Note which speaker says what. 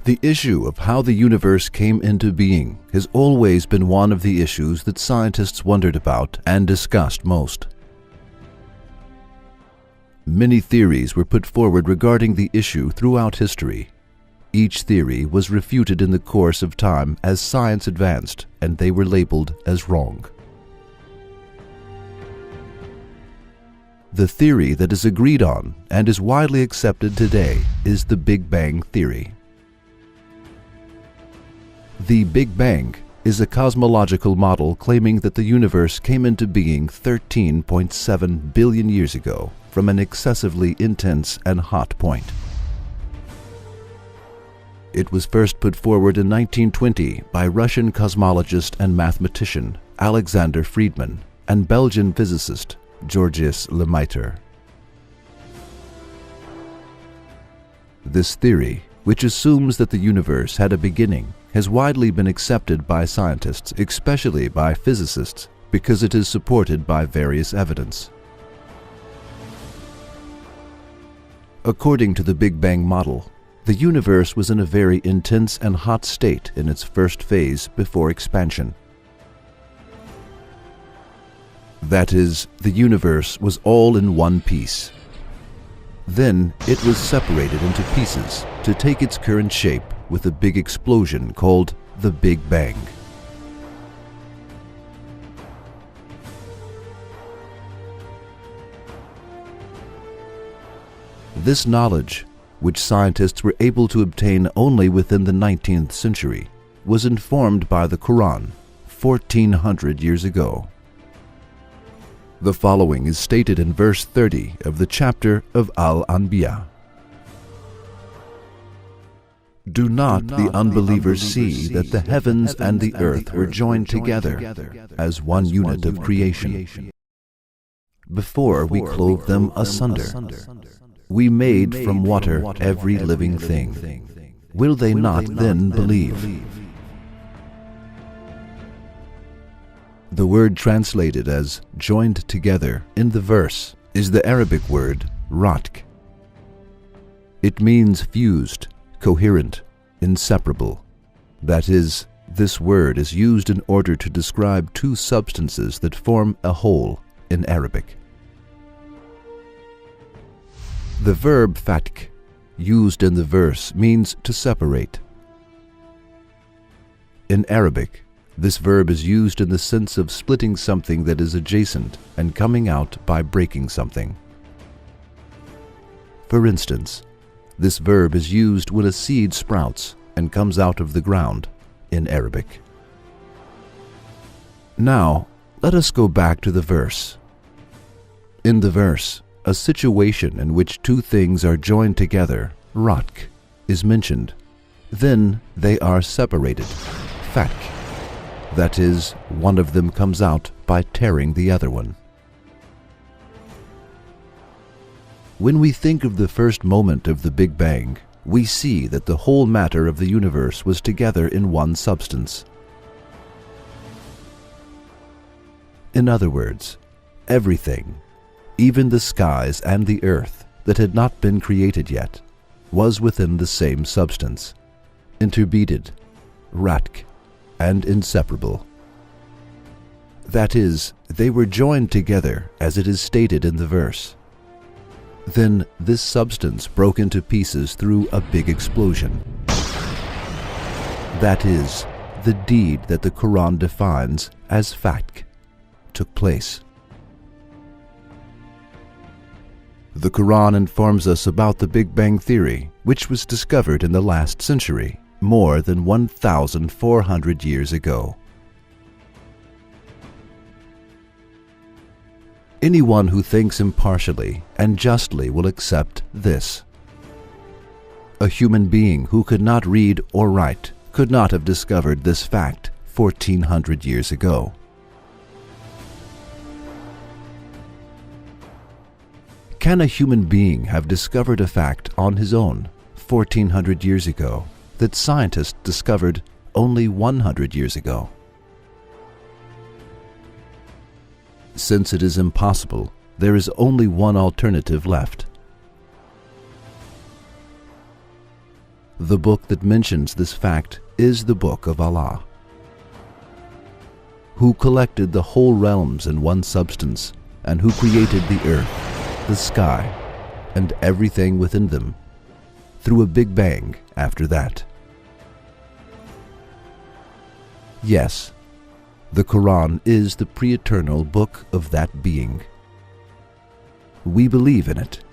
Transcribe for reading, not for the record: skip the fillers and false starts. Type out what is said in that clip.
Speaker 1: The issue of how the universe came into being has always been one of the issues that scientists wondered about and discussed most. Many theories were put forward regarding the issue throughout history. Each theory was refuted in the course of time as science advanced, and they were labeled as wrong. The theory that is agreed on and is widely accepted today is the Big Bang theory. The Big Bang is a cosmological model claiming that the universe came into being 13.7 billion years ago from an excessively intense and hot point. It was first put forward in 1920 by Russian cosmologist and mathematician Alexander Friedmann and Belgian physicist Georges Lemaitre. This theory, which assumes that the universe had a beginning, has widely been accepted by scientists, especially by physicists, because it is supported by various evidence. According to the Big Bang model, the universe was in a very intense and hot state in its first phase before expansion. That is, the universe was all in one piece. Then it was separated into pieces to take its current shape with a big explosion called the Big Bang. This knowledge, which scientists were able to obtain only within the 19th century, was informed by the Quran 1400 years ago. The following is stated in verse 30 of the chapter of Al-Anbiya. Do not the unbelievers see that the heavens and the earth were joined together as one unit of creation? Before we clove them asunder, we made from water every living thing. Will they not then believe? The word translated as joined together in the verse is the Arabic word ratk. It means fused, coherent, inseparable. That is, this word is used in order to describe two substances that form a whole in Arabic. The verb fatk, used in the verse, means to separate. In Arabic, this verb is used in the sense of splitting something that is adjacent and coming out by breaking something. For instance, this verb is used when a seed sprouts and comes out of the ground in Arabic. Now, let us go back to the verse. In the verse, a situation in which two things are joined together, ratk, is mentioned. Then they are separated, fatk. That is, one of them comes out by tearing the other one. When we think of the first moment of the Big Bang, we see that the whole matter of the universe was together in one substance. In other words, everything, even the skies and the earth that had not been created yet, was within the same substance, interbedded, ratk, and inseparable. That is, they were joined together as it is stated in the verse. Then this substance broke into pieces through a big explosion. That is, the deed that the Quran defines as fatk took place. The Quran informs us about the Big Bang theory, which was discovered in the last century, more than 1,400 years ago. Anyone who thinks impartially and justly will accept this. A human being who could not read or write could not have discovered this fact 1,400 years ago. Can a human being have discovered a fact on his own 1,400 years ago that scientists discovered only 100 years ago? Since it is impossible, there is only one alternative left. The book that mentions this fact is the Book of Allah, who collected the whole realms in one substance, and who created the earth, the sky, and everything within them, through a big bang after that. Yes, the Quran is the pre-eternal book of that being. We believe in it.